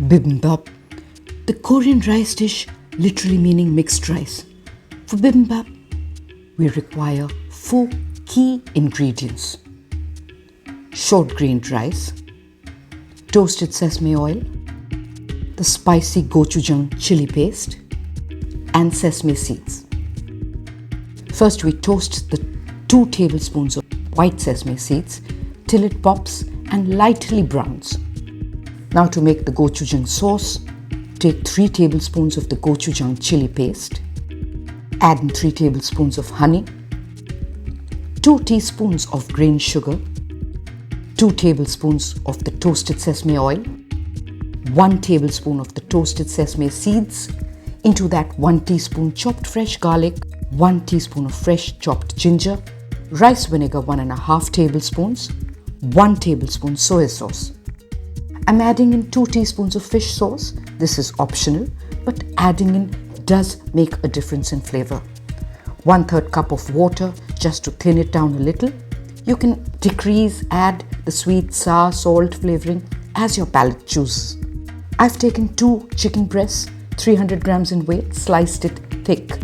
Bibimbop, the Korean rice dish literally meaning mixed rice. For bibimbap, we require 4 key ingredients: short-grained rice, toasted sesame oil, the spicy gochujang chili paste, and sesame seeds. First, we toast the 2 tablespoons of white sesame seeds till it pops and lightly browns. Now, to make the gochujang sauce, take 3 tablespoons of the gochujang chili paste, add in 3 tablespoons of honey, 2 teaspoons of grained sugar, 2 tablespoons of the toasted sesame oil, 1 tablespoon of the toasted sesame seeds, into that 1 teaspoon chopped fresh garlic, 1 teaspoon of fresh chopped ginger, rice vinegar 1.5 tablespoons, 1 tablespoon soy sauce. I'm adding in 2 teaspoons of fish sauce. This is optional, but adding in does make a difference in flavor. 1/3 cup of water just to thin it down a little. You can decrease, add the sweet, sour, salt flavoring as your palate chooses. I've taken 2 chicken breasts, 300 grams in weight, sliced it thick.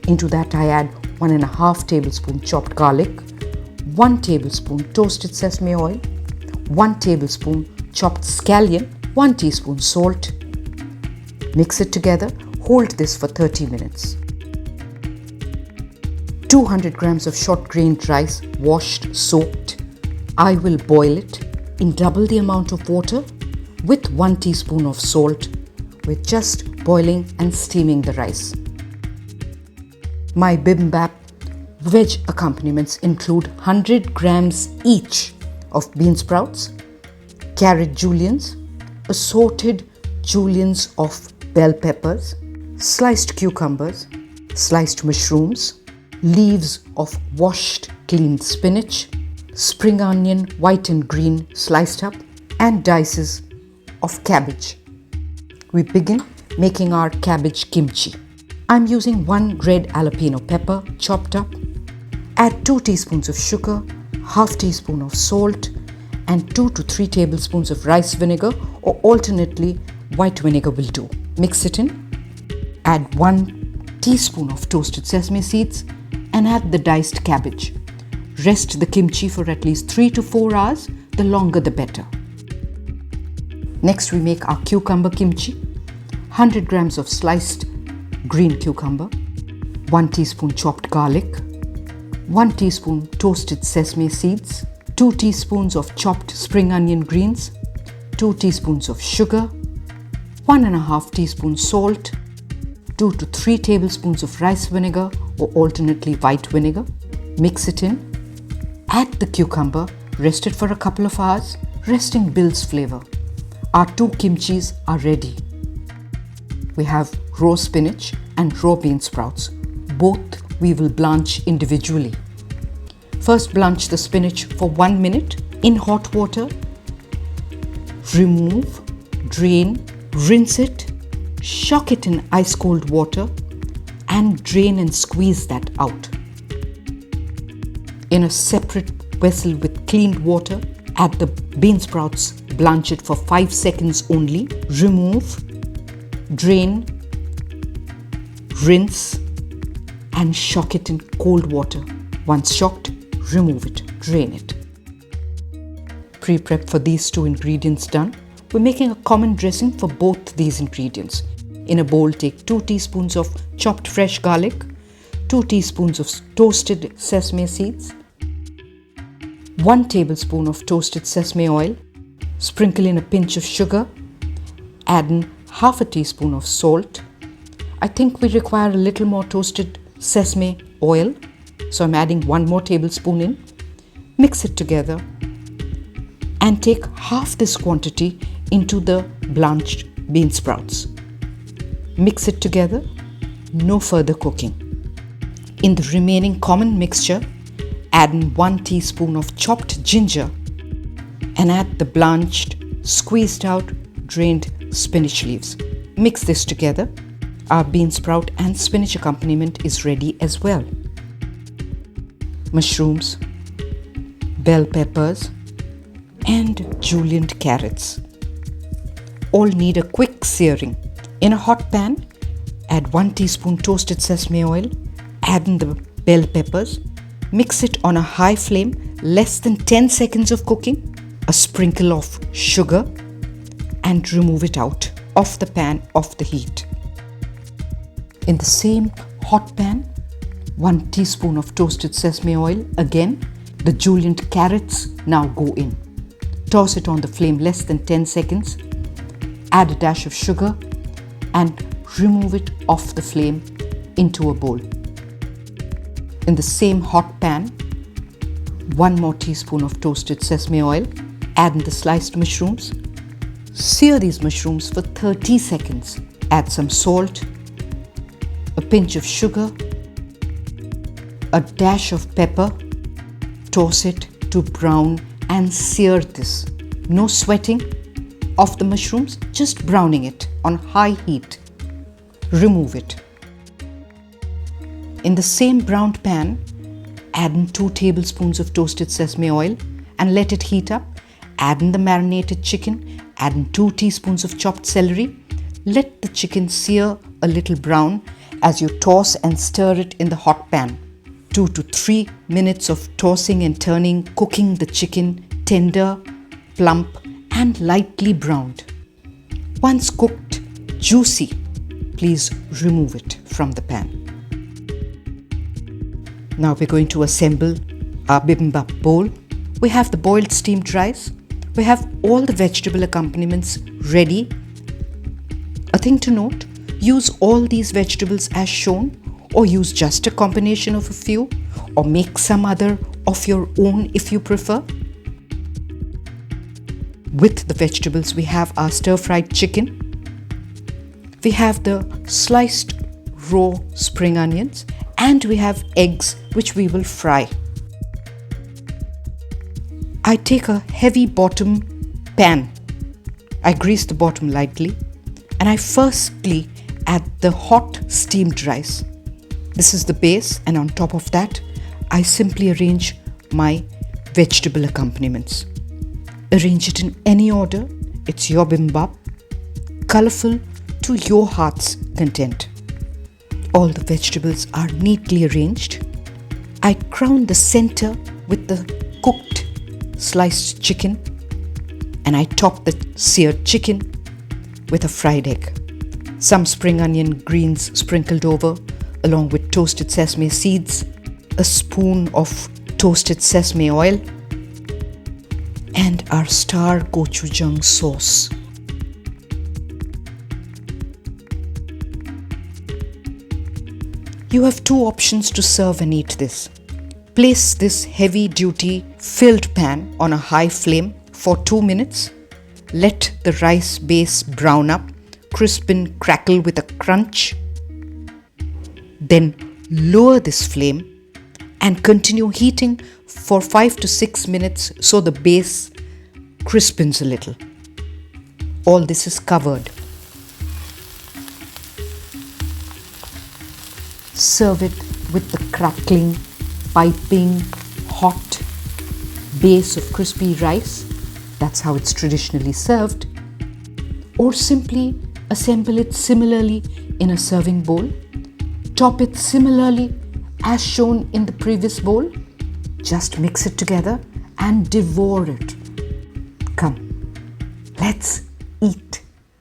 Into that I add 1.5 tablespoon chopped garlic, 1 tablespoon toasted sesame oil, 1 tablespoon chopped scallion, 1 teaspoon salt. Mix it together. Hold this for 30 minutes. 200 grams of short-grained rice, washed, soaked. I will boil it in double the amount of water with 1 teaspoon of salt. We're just boiling and steaming the rice. My bibimbap veg accompaniments include 100 grams each of bean sprouts, carrot juliennes, assorted juliennes of bell peppers, sliced cucumbers, sliced mushrooms, leaves of washed cleaned spinach, spring onion white and green sliced up, and dices of cabbage. We begin making our cabbage kimchi. I'm using 1 red jalapeno pepper chopped up. Add 2 teaspoons of sugar, ½ teaspoon of salt, and 2 to 3 tablespoons of rice vinegar, or alternately white vinegar will do. Mix it in. Add 1 teaspoon of toasted sesame seeds and add the diced cabbage. Rest the kimchi for at least 3 to 4 hours, the longer the better. Next, we make our cucumber kimchi. 100 grams of sliced green cucumber, 1 teaspoon chopped garlic, 1 teaspoon toasted sesame seeds, 2 teaspoons of chopped spring onion greens, 2 teaspoons of sugar, 1.5 teaspoons salt, 2 to 3 tablespoons of rice vinegar or alternately white vinegar. Mix it in. Add the cucumber, rest it for a couple of hours. Resting builds flavor. Our 2 kimchis are ready. We have raw spinach and raw bean sprouts. Both we will blanch individually. First, blanch the spinach for 1 minute in hot water. Remove, drain, rinse it, shock it in ice cold water, and drain and squeeze that out. In a separate vessel with cleaned water, add the bean sprouts, blanch it for 5 seconds only. Remove, drain, rinse, and shock it in cold water. Once shocked, remove it, drain it. Pre-prep for these 2 ingredients done. We're making a common dressing for both these ingredients. In a bowl, take 2 teaspoons of chopped fresh garlic, 2 teaspoons of toasted sesame seeds, 1 tablespoon of toasted sesame oil, sprinkle in a pinch of sugar, add in ½ teaspoon of salt. I think we require a little more toasted sesame oil, so I'm adding 1 more tablespoon in. Mix it together and take half this quantity into the blanched bean sprouts. Mix it together, no further cooking. In the remaining common mixture, add in 1 teaspoon of chopped ginger and add the blanched, squeezed out, drained spinach leaves. Mix this together. Our bean sprout and spinach accompaniment is ready as well. Mushrooms, bell peppers, and julienned carrots. all need a quick searing. In a hot pan, add 1 teaspoon toasted sesame oil, add in the bell peppers, mix it on a high flame, less than 10 seconds of cooking, a sprinkle of sugar, and remove it out of the pan off the heat. In the same hot pan, 1 teaspoon of toasted sesame oil, again, the julienned carrots now go in. Toss it on the flame less than 10 seconds, add a dash of sugar, and remove it off the flame into a bowl. In the same hot pan, 1 more teaspoon of toasted sesame oil, add in the sliced mushrooms, sear these mushrooms for 30 seconds, add some salt, a pinch of sugar, a dash of pepper, toss it to brown and sear this. No sweating of the mushrooms, just browning it on high heat. Remove it. In the same browned pan, add in 2 tablespoons of toasted sesame oil and let it heat up. Add in the marinated chicken, add in 2 teaspoons of chopped celery. Let the chicken sear a little brown as you toss and stir it in the hot pan. 2 to 3 minutes of tossing and turning, cooking the chicken tender, plump, and lightly browned. Once cooked, juicy, please remove it from the pan. Now we're going to assemble our bibimbap bowl. We have the boiled steamed rice. We have all the vegetable accompaniments ready. A thing to note, use all these vegetables as shown, or use just a combination of a few, or make some other of your own if you prefer. With the vegetables, we have our stir-fried chicken. We have the sliced raw spring onions, and we have eggs which we will fry. I take a heavy bottom pan. I grease the bottom lightly, and I firstly add the hot steamed rice. This is the base, and on top of that, I simply arrange my vegetable accompaniments. Arrange it in any order. It's your bibimbap, colorful to your heart's content. All the vegetables are neatly arranged. I crown the center with the cooked sliced chicken, and I top the seared chicken with a fried egg. Some spring onion greens sprinkled over, along with toasted sesame seeds, a spoon of toasted sesame oil, and our star gochujang sauce. You have 2 options to serve and eat this. Place this heavy-duty filled pan on a high flame for 2 minutes. Let the rice base brown up, crisp and crackle with a crunch. Then lower this flame and continue heating for 5 to 6 minutes so the base crispens a little. All this is covered. Serve it with the crackling, piping, hot base of crispy rice. That's how it's traditionally served. Or simply assemble it similarly in a serving bowl. Top it similarly as shown in the previous bowl. Just mix it together and devour it. Come, let's